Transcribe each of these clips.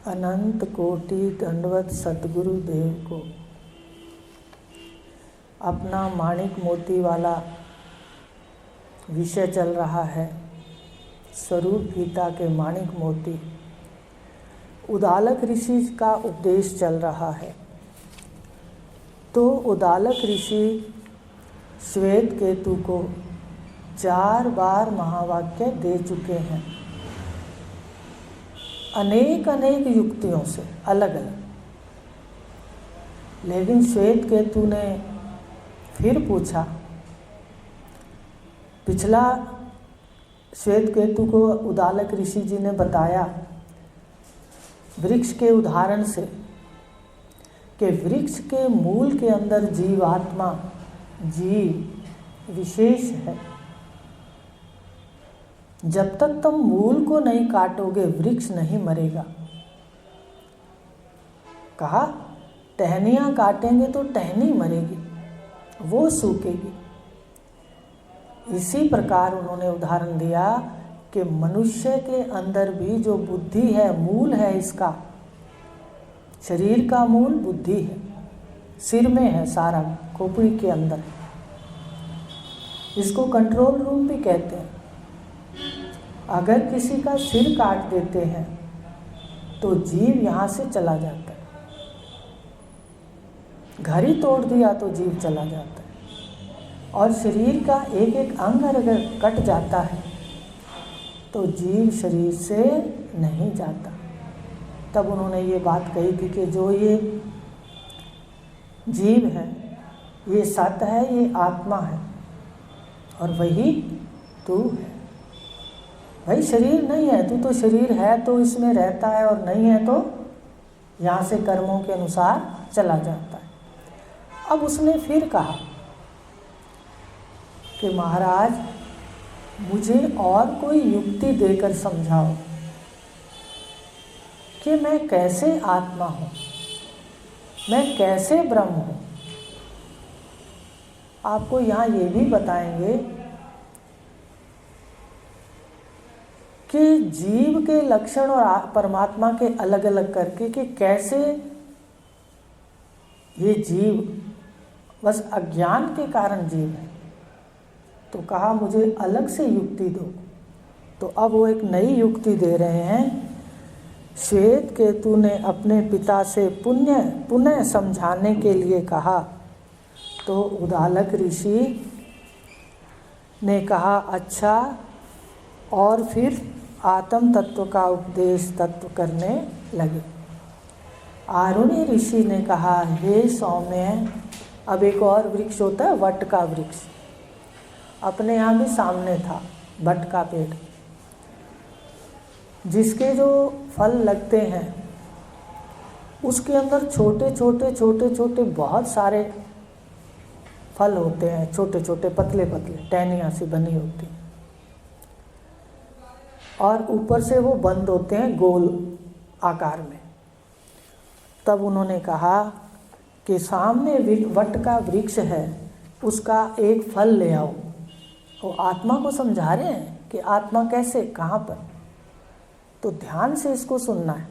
अनंत कोटि दंडवत सतगुरु देव को। अपना माणिक मोती वाला विषय चल रहा है, स्वरूप गीता के माणिक मोती। उदालक ऋषि का उपदेश चल रहा है। तो उदालक ऋषि श्वेत केतु को 4 बार महावाक्य दे चुके हैं, अनेक युक्तियों से अलग अलग। लेकिन श्वेत केतु ने फिर पूछा। पिछला श्वेत केतु को उदालक ऋषि जी ने बताया वृक्ष के उदाहरण से कि वृक्ष के मूल के अंदर जीवात्मा, जीव विशेष है। जब तक तुम मूल को नहीं काटोगे वृक्ष नहीं मरेगा। कहा टहनियाँ काटेंगे तो टहनी मरेगी, वो सूखेगी। इसी प्रकार उन्होंने उदाहरण दिया कि मनुष्य के अंदर भी जो बुद्धि है, मूल है इसका, शरीर का मूल बुद्धि है, सिर में है, सारा खोपड़ी के अंदर। इसको कंट्रोल रूम भी कहते हैं। अगर किसी का सिर काट देते हैं तो जीव यहाँ से चला जाता है। घर ही तोड़ दिया तो जीव चला जाता है। और शरीर का एक एक अंग अगर कट जाता है तो जीव शरीर से नहीं जाता। तब उन्होंने ये बात कही थी कि जो ये जीव है, ये सत है, ये आत्मा है और वही तू है। भाई शरीर नहीं है, तू तो शरीर है तो इसमें रहता है, और नहीं है तो यहाँ से कर्मों के अनुसार चला जाता है। अब उसने फिर कहा कि महाराज मुझे और कोई युक्ति देकर समझाओ कि मैं कैसे आत्मा हूँ, मैं कैसे ब्रह्म हूँ। आपको यहाँ ये भी बताएंगे कि जीव के लक्षण और परमात्मा के अलग अलग करके कि कैसे ये जीव बस अज्ञान के कारण जीव है। तो कहा मुझे अलग से युक्ति दो। तो अब वो एक नई युक्ति दे रहे हैं। श्वेत केतु ने अपने पिता से पुनः समझाने के लिए कहा। तो उदालक ऋषि ने कहा अच्छा, और फिर आत्म तत्व का उपदेश तत्व करने लगे। आरुणि ऋषि ने कहा हे सौम्य, अब एक और वृक्ष होता है वट का वृक्ष, अपने यहाँ भी सामने था वट का पेड़, जिसके जो फल लगते हैं उसके अंदर छोटे छोटे बहुत सारे फल होते हैं, छोटे छोटे पतले पतले टहनियाँ सी बनी होती हैं, और ऊपर से वो बंद होते हैं गोल आकार में। तब उन्होंने कहा कि सामने वट का वृक्ष है, उसका एक फल ले आओ। वो आत्मा को समझा रहे हैं कि आत्मा कैसे, कहाँ पर। तो ध्यान से इसको सुनना है।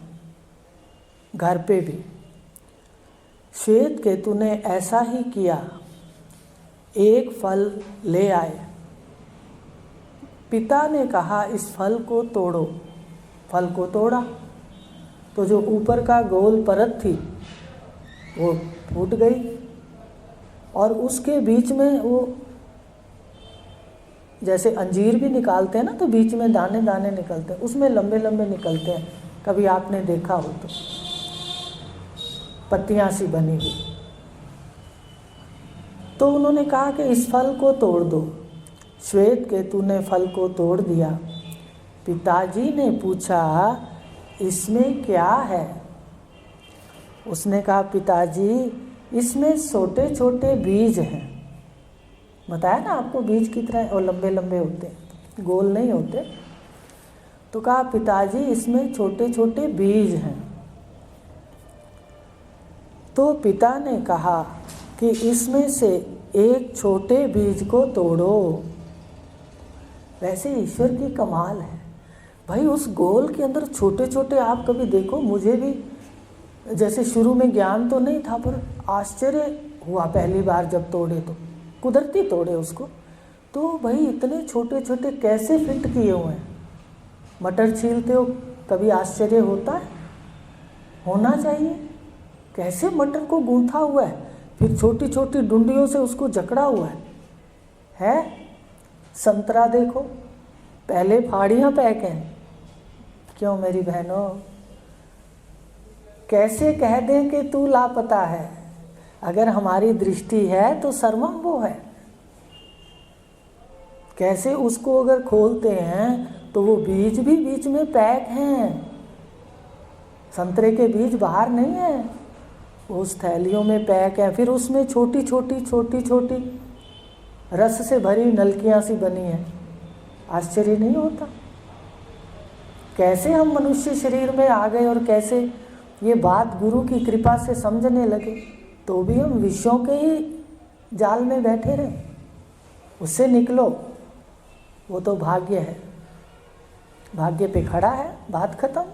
घर पे भी श्वेत केतु ने ऐसा ही किया, एक फल ले आए। पिता ने कहा इस फल को तोड़ो। फल को तोड़ा तो जो ऊपर का गोल परत थी वो फूट गई, और उसके बीच में वो जैसे अंजीर भी निकालते हैं ना, तो बीच में दाने दाने निकलते हैं, उसमें लंबे लंबे निकलते हैं, कभी आपने देखा हो तो, पत्तियां सी बनी हुई। तो उन्होंने कहा कि इस फल को तोड़ दो। श्वेत केतु ने फल को तोड़ दिया। पिताजी ने पूछा इसमें क्या है? उसने कहा पिताजी इसमें छोटे छोटे बीज हैं। बताया ना आपको बीज की तरह और लंबे लंबे होते हैं, गोल नहीं होते। तो कहा पिताजी इसमें छोटे छोटे बीज हैं। तो पिता ने कहा कि इसमें से एक छोटे बीज को तोड़ो। वैसे ईश्वर की कमाल है, भाई उस गोल के अंदर छोटे छोटे, आप कभी देखो, मुझे भी जैसे शुरू में ज्ञान तो नहीं था, पर आश्चर्य हुआ पहली बार जब तोड़े, तो कुदरती तोड़े उसको, तो भाई इतने छोटे छोटे कैसे फिट किए हुए हैं। मटर छीलते हो कभी आश्चर्य होता है? होना चाहिए। कैसे मटर को गूंथा हुआ है, फिर छोटी छोटी डुंडियों से उसको जकड़ा हुआ है? संतरा देखो, पहले फाड़ियाँ पैक हैं। क्यों मेरी बहनों, कैसे कह दें कि तू लापता है? अगर हमारी दृष्टि है तो सर्वम वो है। कैसे उसको अगर खोलते हैं तो वो बीज भी बीच में पैक हैं। संतरे के बीज बाहर नहीं है, उस थैलियों में पैक है। फिर उसमें छोटी छोटी छोटी छोटी रस से भरी नलकियां सी बनी हैं। आश्चर्य नहीं होता? कैसे हम मनुष्य शरीर में आ गए और कैसे ये बात गुरु की कृपा से समझने लगे, तो भी हम विषयों के ही जाल में बैठे रहे। उससे निकलो, वो तो भाग्य है, भाग्य पे खड़ा है, बात खत्म।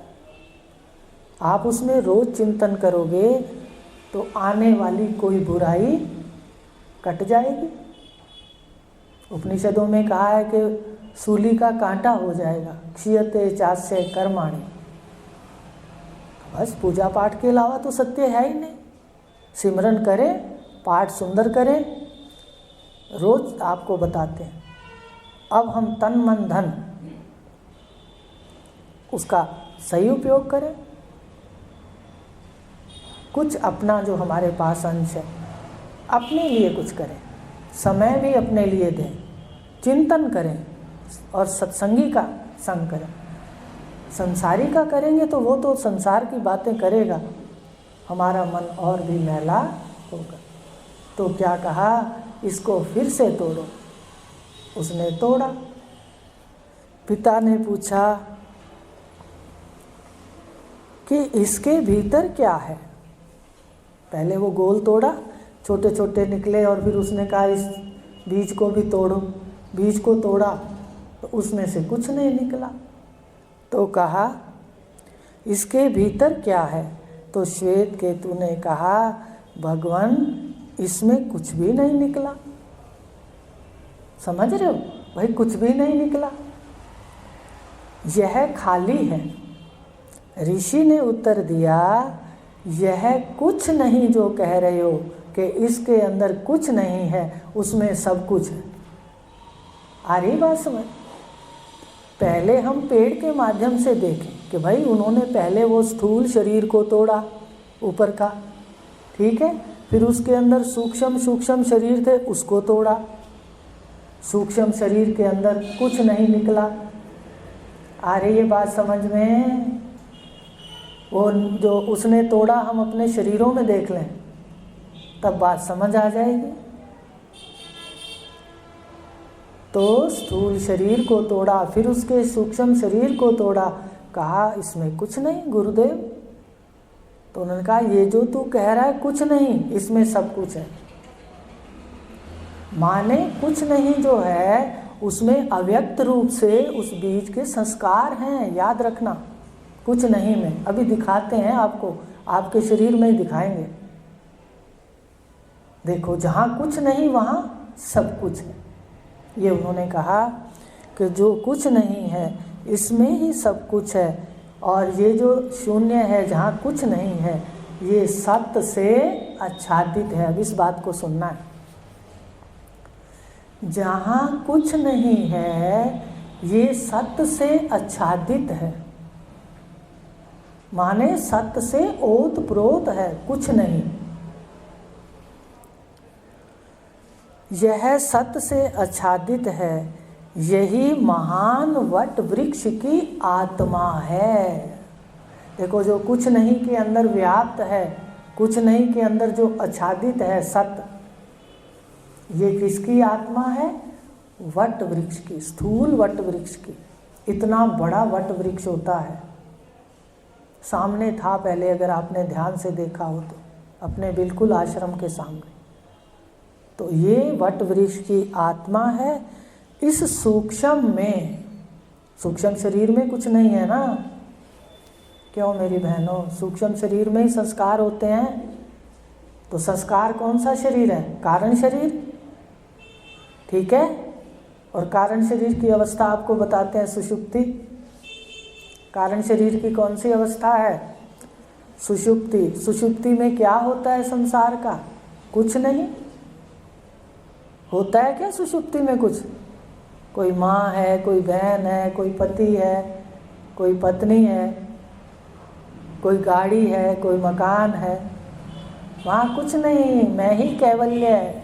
आप उसमें रोज चिंतन करोगे तो आने वाली कोई बुराई कट जाएगी। उपनिषदों में कहा है कि सूली का कांटा हो जाएगा, क्षीयते चास्य कर्माणि। बस पूजा पाठ के अलावा तो सत्य है ही नहीं। सिमरन करें, पाठ सुंदर करें, रोज आपको बताते हैं। अब हम तन मन धन उसका सही उपयोग करें। कुछ अपना जो हमारे पास अंश है अपने लिए कुछ करें, समय भी अपने लिए दें, चिंतन करें और सत्संगी का संग करें। संसारी का करेंगे तो वो तो संसार की बातें करेगा, हमारा मन और भी मैला होगा। तो क्या कहा, इसको फिर से तोड़ो। उसने तोड़ा। पिता ने पूछा कि इसके भीतर क्या है। पहले वो गोल तोड़ा, छोटे छोटे निकले, और फिर उसने कहा इस बीज को भी तोड़ो। बीज को तोड़ा तो उसमें से कुछ नहीं निकला। तो कहा इसके भीतर क्या है? तो श्वेत केतु ने कहा भगवान इसमें कुछ भी नहीं निकला। समझ रहे हो भाई, कुछ भी नहीं निकला, यह खाली है। ऋषि ने उत्तर दिया, यह कुछ नहीं जो कह रहे हो कि इसके अंदर कुछ नहीं है, उसमें सब कुछ है। आ रही बात समझ? पहले हम पेड़ के माध्यम से देखें कि भाई उन्होंने पहले वो स्थूल शरीर को तोड़ा ऊपर का, ठीक है, फिर उसके अंदर सूक्ष्म सूक्ष्म शरीर थे उसको तोड़ा। सूक्ष्म शरीर के अंदर कुछ नहीं निकला। आ रही है बात समझ में? वो जो उसने तोड़ा हम अपने शरीरों में देख लें, तब बात समझ आ जाएगी। तो स्थूल शरीर को तोड़ा, फिर उसके सूक्ष्म शरीर को तोड़ा, कहा इसमें कुछ नहीं गुरुदेव। तो उन्होंने कहा ये जो तू कह रहा है कुछ नहीं, इसमें सब कुछ है। माने कुछ नहीं जो है उसमें अव्यक्त रूप से उस बीज के संस्कार हैं, याद रखना। कुछ नहीं में अभी दिखाते हैं आपको, आपके शरीर में ही दिखाएंगे। देखो जहाँ कुछ नहीं वहाँ सब कुछ है। ये उन्होंने कहा कि जो कुछ नहीं है इसमें ही सब कुछ है, और ये जो शून्य है जहाँ कुछ नहीं है ये सत्य से आच्छादित है। अब इस बात को सुनना है। जहाँ कुछ नहीं है ये सत्य से आच्छादित है, माने सत्य से ओत प्रोत है, कुछ नहीं। यह सत्य से आच्छादित है, यही महान वट वृक्ष की आत्मा है। देखो जो कुछ नहीं के अंदर व्याप्त है, कुछ नहीं के अंदर जो आच्छादित है सत्य, ये किसकी आत्मा है? वट वृक्ष की, स्थूल वट वृक्ष की। इतना बड़ा वट वृक्ष होता है, सामने था पहले, अगर आपने ध्यान से देखा हो तो, अपने बिल्कुल आश्रम के सामने। तो ये वट वृक्ष की आत्मा है। इस सूक्ष्म में सूक्ष्म शरीर में कुछ नहीं है ना। क्यों मेरी बहनों, सूक्ष्म शरीर में ही संस्कार होते हैं। तो संस्कार कौन सा शरीर है? कारण शरीर, ठीक है। और कारण शरीर की अवस्था आपको बताते हैं सुषुप्ति। कारण शरीर की कौन सी अवस्था है? सुषुप्ति। सुषुप्ति में क्या होता है संसार का? कुछ नहीं होता है। क्या सुषुप्ति में कुछ? कोई माँ है, कोई बहन है, कोई पति है, कोई पत्नी है, कोई गाड़ी है, कोई मकान है, वहाँ कुछ नहीं। मैं ही कैवल्य है,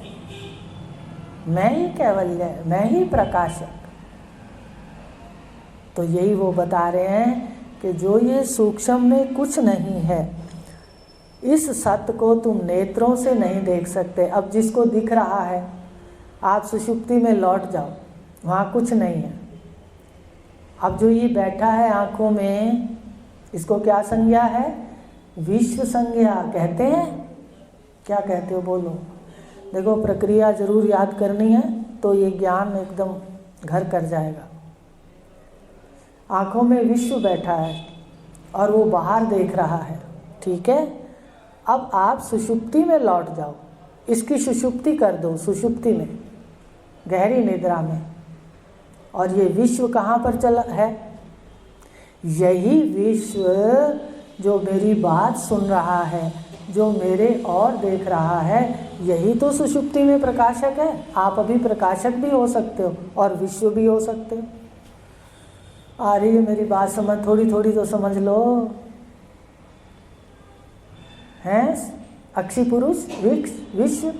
मैं ही कैवल्य है, मैं ही प्रकाशक। तो यही वो बता रहे हैं कि जो ये सूक्ष्म में कुछ नहीं है, इस सत्य को तुम नेत्रों से नहीं देख सकते। अब जिसको दिख रहा है, आप सुषुप्ति में लौट जाओ, वहाँ कुछ नहीं है। अब जो ये बैठा है आँखों में, इसको क्या संज्ञा है? विश्व संज्ञा कहते हैं। क्या कहते हो बोलो? देखो, प्रक्रिया जरूर याद करनी है तो ये ज्ञान एकदम घर कर जाएगा। आँखों में विश्व बैठा है और वो बाहर देख रहा है, ठीक है। अब आप सुषुप्ति में लौट जाओ, इसकी सुषुप्ति कर दो, सुषुप्ति में, गहरी निद्रा में। और ये विश्व कहाँ पर चला है? यही विश्व जो मेरी बात सुन रहा है, जो मेरे और देख रहा है, यही तो सुषुप्ति में प्रकाशक है। आप अभी प्रकाशक भी हो सकते हो और विश्व भी हो सकते हो। आ रही है मेरी बात समझ? थोड़ी थोड़ी तो समझ लो। हैं अक्षी पुरुष, विश्व,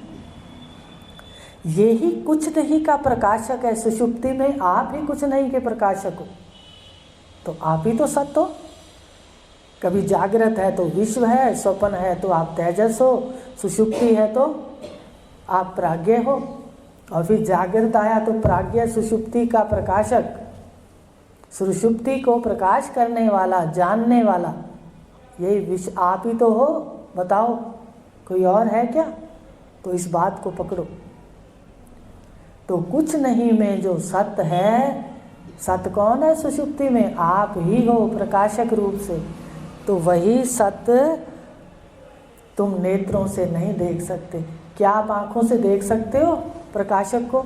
यही कुछ नहीं का प्रकाशक है। सुषुप्ति में आप ही कुछ नहीं के प्रकाशक हो, तो आप ही तो सत्य हो। कभी जागृत है तो विश्व है, स्वप्न है तो आप तेजस हो, सुषुप्ति है तो आप प्राज्ञ हो, और फिर जागृत आया तो प्राज्ञ सुषुप्ति का प्रकाशक, सुषुप्ति को प्रकाश करने वाला, जानने वाला, यही विश्व आप ही तो हो। बताओ कोई और है क्या? तो इस बात को पकड़ो। तो कुछ नहीं में जो सत्य है, सत्य कौन है? सुषुप्ति में आप ही हो प्रकाशक रूप से। तो वही सत्य तुम नेत्रों से नहीं देख सकते। क्या आप आंखों से देख सकते हो प्रकाशक को?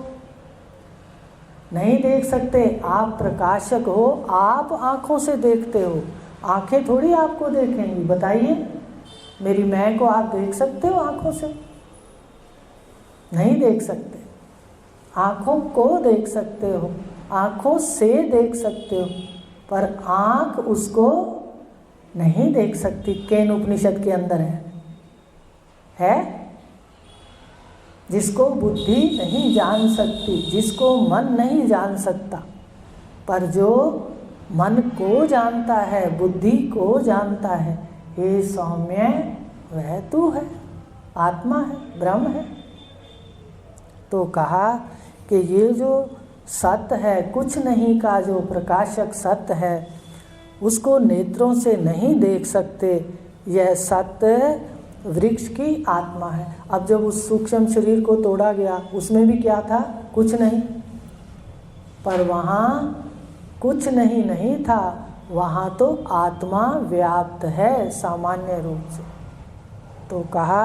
नहीं देख सकते। आप प्रकाशक हो, आप आंखों से देखते हो, आंखें थोड़ी आपको देखेंगी। बताइए, मेरी मैं को आप देख सकते हो आंखों से? नहीं देख सकते। आंखों को देख सकते हो, आंखों से देख सकते हो, पर आंख उसको नहीं देख सकती। केन उपनिषद के अंदर है जिसको बुद्धि नहीं जान सकती, जिसको मन नहीं जान सकता, पर जो मन को जानता है, बुद्धि को जानता है, हे सौम्य, वह तू है, आत्मा है, ब्रह्म है। तो कहा कि ये जो सत्य है, कुछ नहीं का जो प्रकाशक सत्य है, उसको नेत्रों से नहीं देख सकते। यह सत्य वृक्ष की आत्मा है। अब जब उस सूक्ष्म शरीर को तोड़ा गया, उसमें भी क्या था? कुछ नहीं। पर वहाँ कुछ नहीं नहीं था, वहाँ तो आत्मा व्याप्त है सामान्य रूप से। तो कहा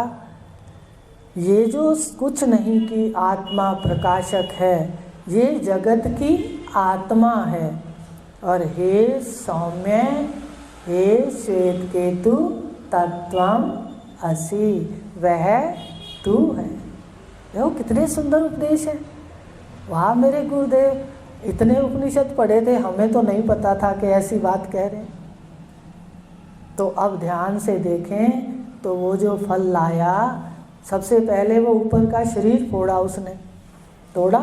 ये जो कुछ नहीं की आत्मा प्रकाशक है, ये जगत की आत्मा है। और हे सौम्य, हे श्वेत केतु, तत्वम असि, वह तू है। देखो कितने सुंदर उपदेश है। वाह मेरे गुरुदेव, इतने उपनिषद पढ़े थे, हमें तो नहीं पता था कि ऐसी बात कह रहे। तो अब ध्यान से देखें तो वो जो फल लाया, सबसे पहले वो ऊपर का शरीर फोड़ा, उसने तोड़ा,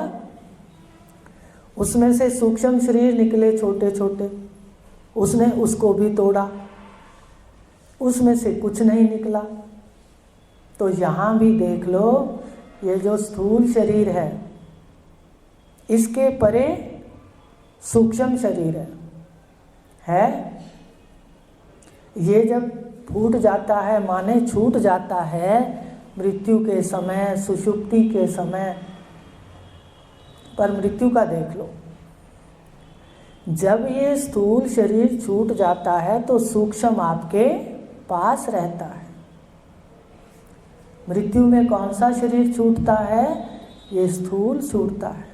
उसमें से सूक्ष्म शरीर निकले छोटे छोटे, उसने उसको भी तोड़ा, उसमें से कुछ नहीं निकला। तो यहाँ भी देख लो, ये जो स्थूल शरीर है, इसके परे सूक्ष्म शरीर है। ये जब फूट जाता है, माने छूट जाता है मृत्यु के समय, सुषुप्ति के समय, पर मृत्यु का देख लो, जब ये स्थूल शरीर छूट जाता है तो सूक्ष्म आपके पास रहता है। मृत्यु में कौन सा शरीर छूटता है? ये स्थूल छूटता है।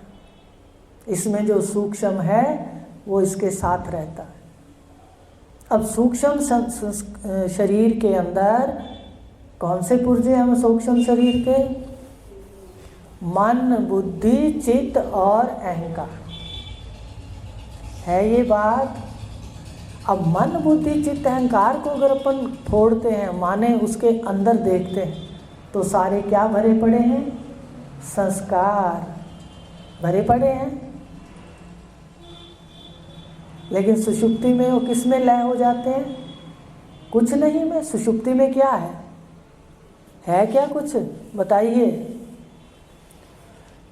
इसमें जो सूक्ष्म है वो इसके साथ रहता है। अब सूक्ष्म शरीर के अंदर कौन से पुर्जे हैं सूक्ष्म शरीर के? मन, बुद्धि, चित्त और अहंकार है ये बात। अब मन, बुद्धि, चित्त, अहंकार को अगर अपन फोड़ते हैं, माने उसके अंदर देखते हैं, तो सारे क्या भरे पड़े हैं? संस्कार भरे पड़े हैं। लेकिन सुषुप्ति में वो किस में लय हो जाते हैं? कुछ नहीं में। सुषुप्ति में क्या है क्या कुछ? बताइए।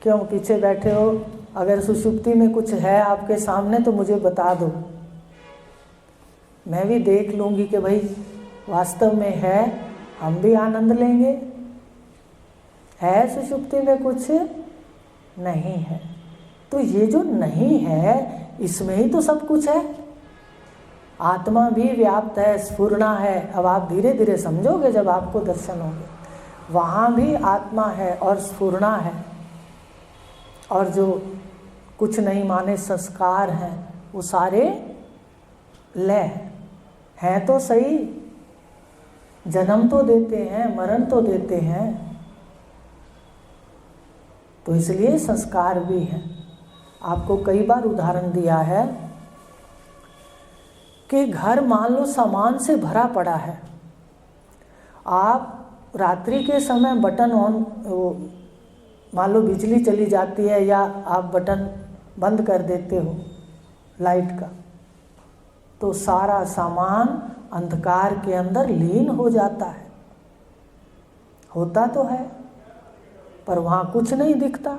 क्यों पीछे बैठे हो? अगर सुषुप्ति में कुछ है आपके सामने तो मुझे बता दो, मैं भी देख लूँगी कि भाई वास्तव में है, हम भी आनंद लेंगे। है सुषुप्ति में कुछ? नहीं है। तो ये जो नहीं है इसमें ही तो सब कुछ है। आत्मा भी व्याप्त है, स्फुरना है। अब आप धीरे धीरे समझोगे जब आपको दर्शन होंगे। वहाँ भी आत्मा है और स्फुरना है, और जो कुछ नहीं माने संस्कार हैं वो सारे लय हैं तो सही। जन्म तो देते हैं, मरण तो देते हैं, तो इसलिए संस्कार भी हैं। आपको कई बार उदाहरण दिया है कि घर मान लो सामान से भरा पड़ा है, आप रात्रि के समय बटन ऑन, मान लो बिजली चली जाती है या आप बटन बंद कर देते हो लाइट का, तो सारा सामान अंधकार के अंदर लीन हो जाता है। होता तो है पर वहाँ कुछ नहीं दिखता।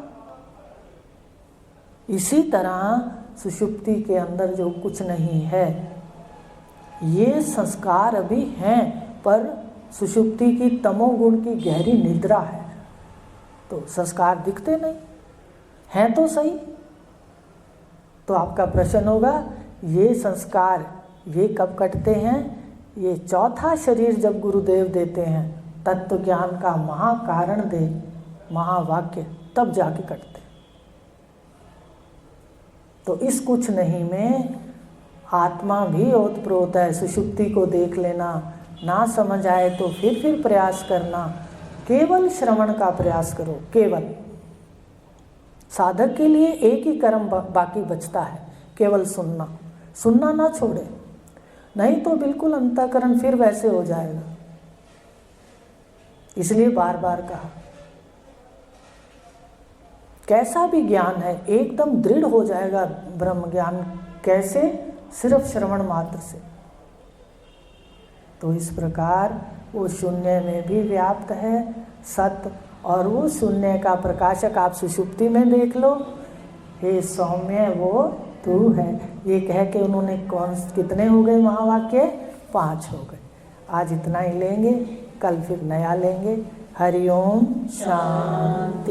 इसी तरह सुषुप्ति के अंदर जो कुछ नहीं है, ये संस्कार अभी हैं, पर सुषुप्ति की तमोगुण की गहरी निद्रा है, तो संस्कार दिखते नहीं हैं तो सही। तो आपका प्रश्न होगा, ये संस्कार ये कब कटते हैं? ये चौथा शरीर जब गुरुदेव देते हैं, तत्व ज्ञान का महाकारण दे महावाक्य, तब जाके कटते। तो इस कुछ नहीं में आत्मा भी ओतप्रोत है। सुषुप्ति को देख लेना, ना समझ आए तो फिर प्रयास करना। केवल श्रवण का प्रयास करो। केवल साधक के लिए एक ही कर्म बाकी बचता है, केवल सुनना। सुनना ना छोड़े, नहीं तो बिल्कुल अंतःकरण फिर वैसे हो जाएगा। इसलिए बार बार कहा, कैसा भी ज्ञान है एकदम दृढ़ हो जाएगा ब्रह्म ज्ञान। कैसे? सिर्फ श्रवण मात्र से। तो इस प्रकार वो शून्य में भी व्याप्त है सत्य, और वो शून्य का प्रकाशक आप सुषुप्ति में देख लो। हे सौम्य वो तू है। ये कह के उन्होंने कितने हो गए महावाक्य? 5 हो गए। आज इतना ही लेंगे, कल फिर नया लेंगे। हरिओम शांति।